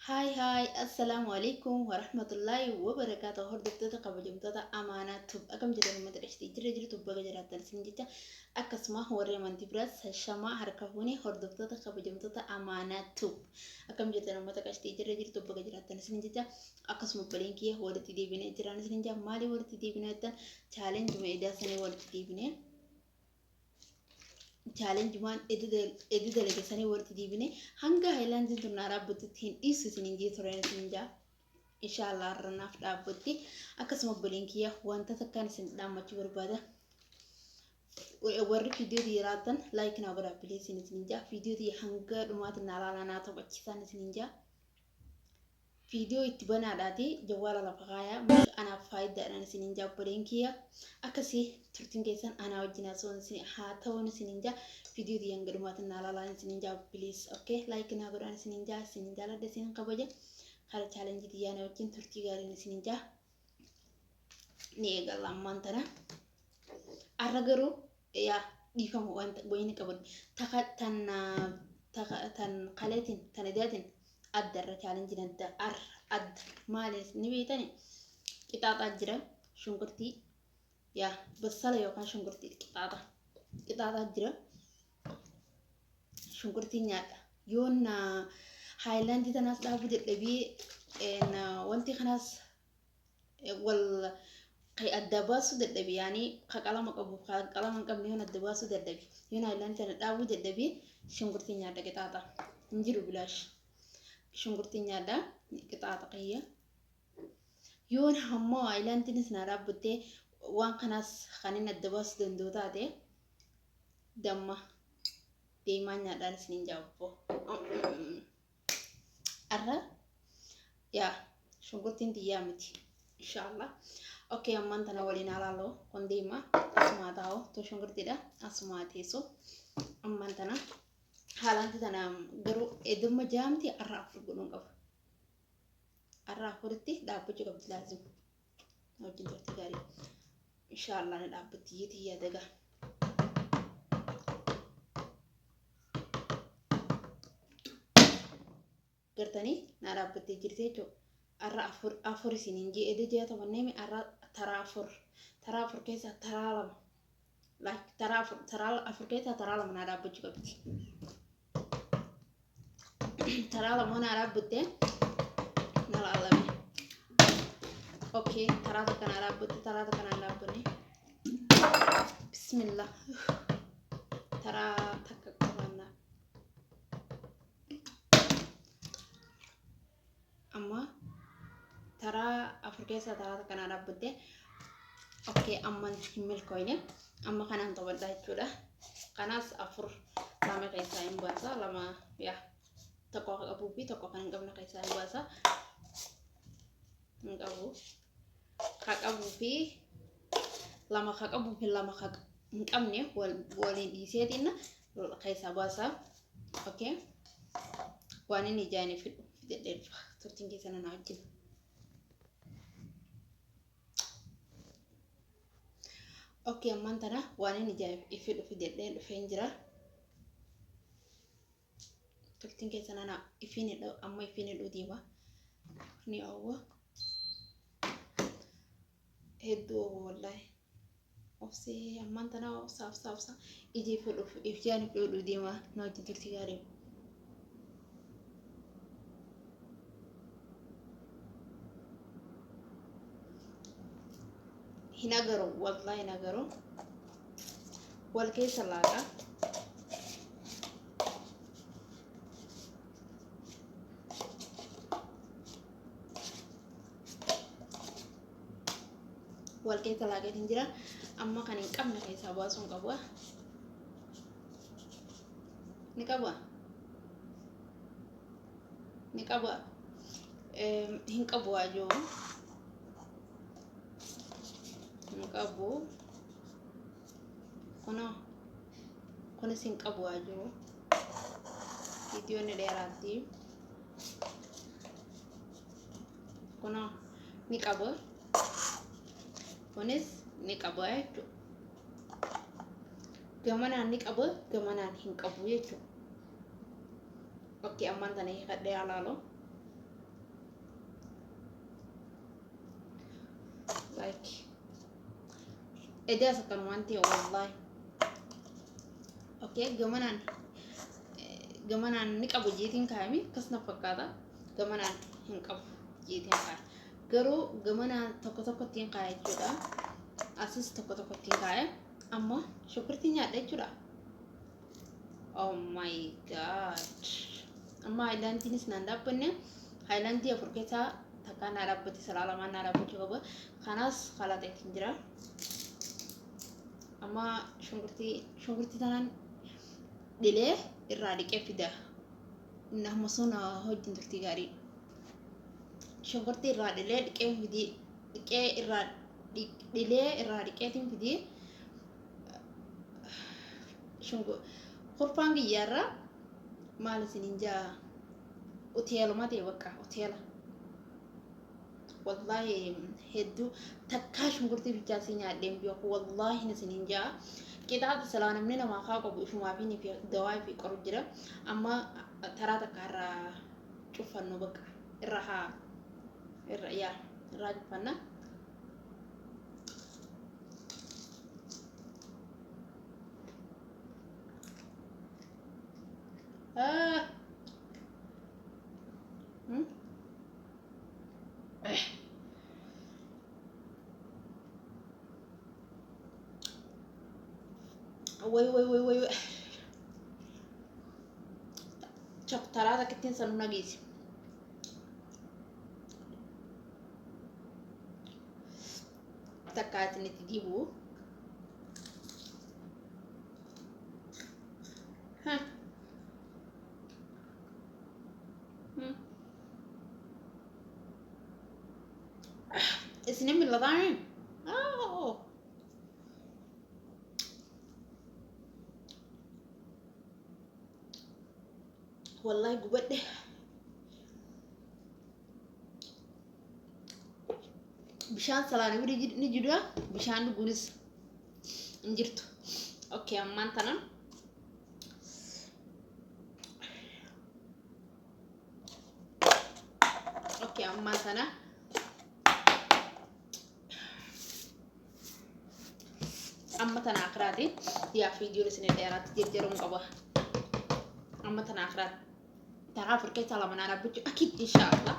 هاي السلام عليكم ورحمة الله وبركاته. هردفتة قبجمتة أمانة تب أكم جدار ما ترشتي جري تبغى جرات السنجتة أكسمه هو ريمان تبرس الشماء هركبوني هردفتة قبجمتة أمانة تب أكم جدار ما ترشتي جري تبغى جرات السنجتة أكسمه بلينكيه هو رتدي بني جران سنجا مالي ورتدي بني تا challenge ما إذا سني ورتدي بني challenge man edida legesani warti dibine hanga highlands to narabutin isutin inji toren sinja inshallah ranaf dabuti akasmo bulinkiya wanta takkan sin damachi barbada warri video di ratan like na bara please sin sinja video di hanga dumat nalala na to bachisan sinja video itibana dati jawala la fagaya mش انا فايده انا سنينجا برينكيا اكسي ترتينجيسان انا وجنا سون سي هاتون سنينجا فيديو دي انغدماتنا لا لا سنينجا بليز اوكي لايك نا غران سنينجا لا دسين قبجه خال تشالنج دي انا وجن ترتيغاري سنينجا نيغا لامانتنا ارغرو يا ديفم وانت بوين قبل تن قالتين تنداتين أدر challenge نتا أد مالس نبيتني كتاتا جرا شنكرتي يا بسلا يوكان شنكرتي كتاتا جرا شنكرتي نياتا يون هايلاند تناس دابو جدبي إن وانتي خلاص وال قي الدباسو جدبي يعني خكلا ما قبل يون الدباسو جدبي يون هايلاند تنا دابو جدبي شنكرتي نياتا كتاتا نجرو بلاش شنقرتين يادا قطعة قية يون همو عيلان تنس نرابطة وان خناس خانين الدباس دندوتا دي دم ديمان يادا نسنين جاوبو أرى يا شنقرتين ديامتي إن شاء الله أوكي أمان تناولين على لو كون ديما أسمع داو تو شنقرتي دا أسمع تيسو أمان تنا حالانت تنا غرو ادم جامتي اراف غنون قف اراف ورتي دابجو قبل لازم نوجي ترتغاري ان شاء الله ندابتي يتي يا دغا قرتني نرابتي جرتيجو اراف افور سنينجي ادجا تمنيمي ارا ترافر كيسا ترالم لايك ترال افريكا ترالم نرابجو قبل ترى لما أنا رابطة نلا لمي أوكي ترى كان رابطني بسم الله ترى تككرنا أما ترى أفريقيا ترى كان رابطة أوكي أما نكمل كوينة أما كان نطور ده كده كناس أفر لما كيساين باسا لما يا toko abubi toko kan gamna kaisa bahasa ngabu kak abubi lama kak abubi lama kak ngamne wali di setina kaisa bahasa oke wani ni jani fit del tortingi sana nawjin oke mantana wani ni jani ifit del fenjira تلتين سنة أنا يفيني لو أما يفيني لو ديما ني أوه هدو والله أوسي أما أنت أنا صاف يجي فلو يفجاني فلو ديما نوجي تلتياري هنا قرو والله هنا قرو والكيس اللاقة والكيس لاقة تنجرا أما كان ينقم نكيس أبواسون قبوا نكبوا هنقبوا جو نكبوا كنا سنقبوا جو فيديو نديراتي كنا نكبوا كونس نكبوا جو gamanan nikabu gamanan hinkabu yecho oke aman tane kadde alalo عليك إدي أسكن وانتي والله أوكي جمانا نكابو جيتين كامي كسنا فكادا جمانا هنكابو جيتين كاي قرو جمانا تكو تين كاي جدا أساس تكو تين كاي أما شكرتي نيا جدا oh my god أما هايلاندي نسناندا بني هايلاندي أفريقيا تكان عربتي سلالة ما نعرفه جوابه خلاص خلاص تنجرا أما شنقرتي تنان دليه الرادق فيدا إنه مصنع هو جندرتي غاري شنقرتي الرادق ليه كيف فيدي كي الرادق دليه الرادق كيف فيدي شنقر خرفانجي يارا مال سنينجا أوتيلو ما تيوكا أوتيلا والله هدو تكاش مقرتي في جاسين يعلم بيوك والله نسنينجا كده سلام مننا ما خاقوا بيشوا ما فيني في دواء في كرجرة أما ترى تكرر شوف النوبك الرها الريا الراجل فنا وي شوف ترى كتير سنونا جيس تكات نتجيبه ها اسنين من لضاعين والله قبض بشان سلاني ودي نجدا بشان نقولس نجرتو اوكي امان تنم اوكي امان تنا اما تنا اخراتي يا فيديو لسنة ديرات جرجرون قبا اما تنا اخرات تعرف كيف على من انا بجو اكيد ان شاء الله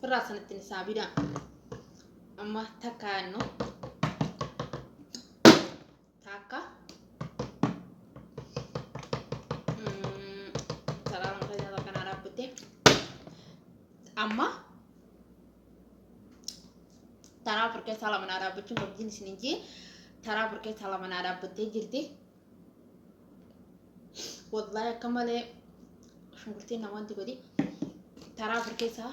براسن التنسابي دا اما تكانو تاكا سلام كذا كان عرب بتي اما تعرف كيف على من انا بجو بجين سنينجي تعرف كيف على من انا بتي جرتي والله كمالي شو قلتي نوانتي بدي ترى بركيسة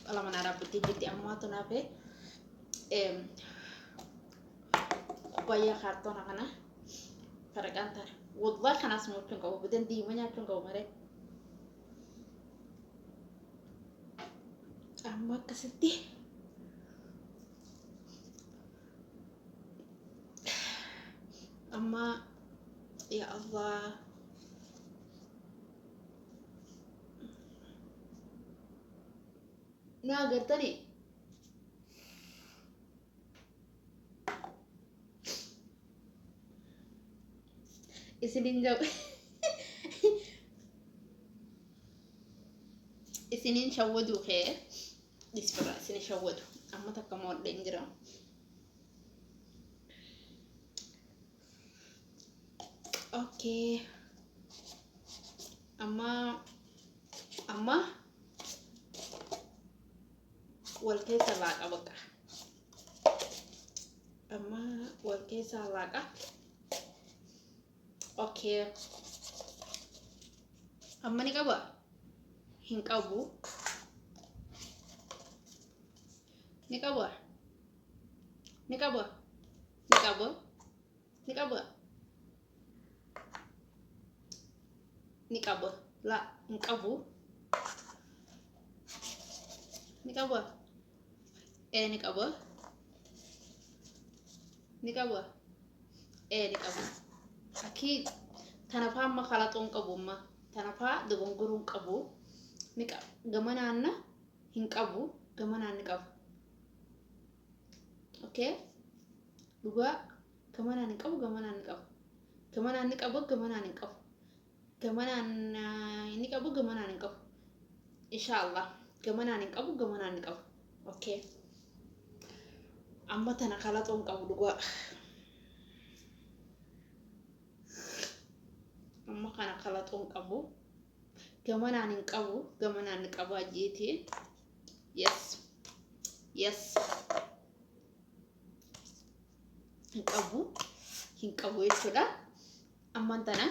الله من عرب بتيجي أما تنافي بايا خارطون أنا فرقان تر والله خنا سموت كنكو بدن دي مني كنكو مري أما كستي أما يا الله نا قرتني isinin jauh isinin shawwadu khair disfara isinin shawwadu amma takka mo dangerous okay amma والكيسة لاقة بقى أما والكيسة لاقة أوكي أما نكبا هنكبو نكبا لا نكبو نكبا نكبا أكيد تنافع ما خلطون كبو ما تنافع دعون قرون كبو نكبا جمانا أنا هنكبو جمانا نكبو okay dhugaa gamanaan hin qabu gamanaan hin qabu gamanaan ni qabu gamanaan hin qabu gamanaan ni qabu gamanaan hin qabu inshallah gamanaan hin qabu gamanaan hin qabu okay amma tana kalaxoon qabu dhugaa amma kana kalaxoon qabu gamanaan hin qabu gamanaan hin qabu ajjeeti yes yes hin qabu jechuudha amman tana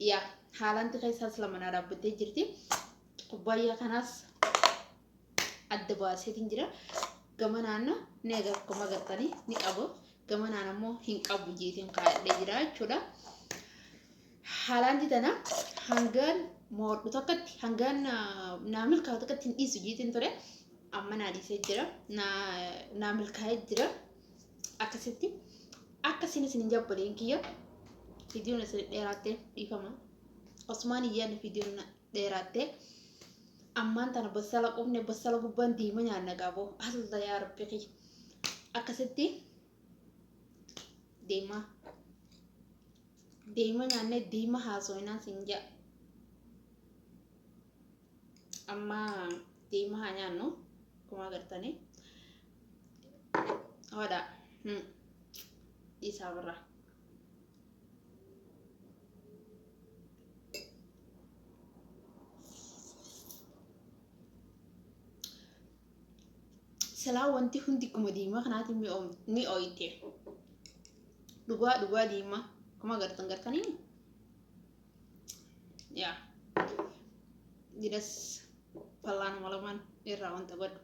yaa haalanti keessaas lama na dhaabbattee jirti kubbayyaa kanaas adda baaseetiin jira gamanaan ni agar akkuma agartanii ni qabu gamanaan ammoo hin qabu jeetiin kaa'adhee jira jechuudha haalanti tana hangaan moodhu tokkotti hangaan naa milkaa'u tokkotti hin dhiisu jeetiin ture amma naa dhiisee jira naa milkaa'ee jira akkasitti akkasiin isin jabbaleen kiyya viidiyoon isin dheeraattee dhiifama Osmaan iyyaan viidiyoon dheeraattee ammaan tana bassala qubne bassala gubbaan diima nyaanna qabu Allah yaa rabbi kiyya akkasitti deema nyaanne diima haasoinaan sin jaa amma deema haa nyaannu akkuma agartanii wada isa barra silaa wanti hundi kuma diimaa kanaati mi ooyite dhugaa diimaa kuma gartanii yaa dinas fallaan malamaan irraa wanta godhu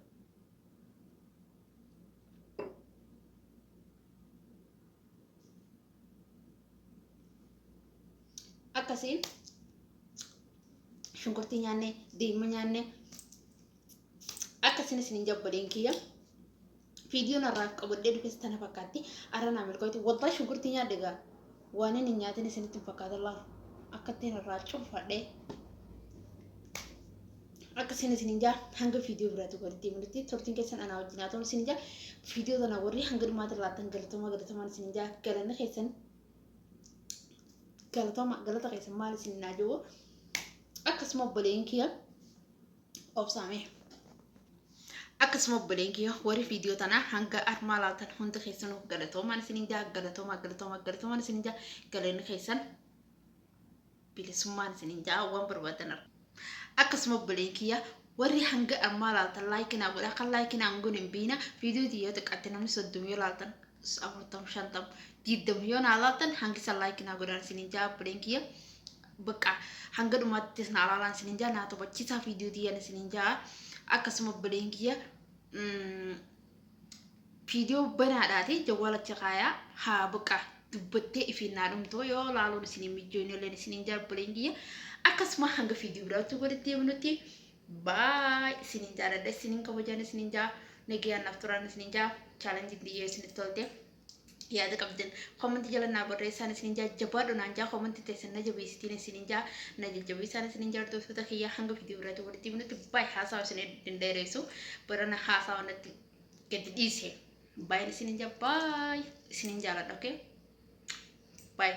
akkasiin shunkurtii nyaanne diima nyaanne akkasiin isin jabbaleen kiyya viidiyoon irraa qabadhee dhufes tana fakkaatti arana milkooti wallahi shunkurtii nyaadhe gaa waan inni nyaatin isinitti fakkaata laa akkattiin irraa cufadhee akkasiin isin jaa hanga viidiyoo biraatti walitti mul'atti turtiin keessan anaa wajjin haa ta'u isin jaa viidiyoo tana warri hanga dhumaatti laatan galatooma isin jaa galanna keessan galata keessan maal isin naa jiru akkasuma obboleen kiyya obsaame akkasuma obboleen kiyya warri viidiyoo tana hanga armaa laatan hunda keessan galatoomaan isin jaa galatoomaan isin jaa galanna keessan bilisummaan isin jaa waan barbaadan akkasuma obboleen kiyya warri hanga armaa laatan laayikinaa godha kan laayikinaa hanguun hin biina viidiyoo tiyyaa xiqqaatti namni 30 yoo laatan 40 50 yoo naa laatan hangisa laayikinaa godhan isin jaa obboleen kiyya bakka hanga dhumaattis na alaalaan isin jaa naa taphachiisaa viidiyoo tiyyaan isin jaa akkasuma obboleen kiyya viidiyoo banaadhaati jawwaalacha kaayaa haa bakka dubbattee ifinnaa dhumtoo yoo laaluun isin mijoon illeen isin jaa obboleen kiyya akkasuma hanga viidiyoo biraatti godhattee minutti baay isin jaaladha isin kabajaan isin jaa nagayaan naaf turaan isin jaa chaalenjii diyyee isin tolte yaada qabdan kommenti jalanaa barreessaan isin jaa jabaadhu naan jaa kommenti teessan na jabeessitiin isin jaa na jajjabeessaan isin jaa hordoftoota kiyyaa hanga viidiyoo biraatti godhattee minutti baay haasawa isin dandeereessu barana haasawa natti gadi dhiise baay isin jaa baay isin jaaladha okay bye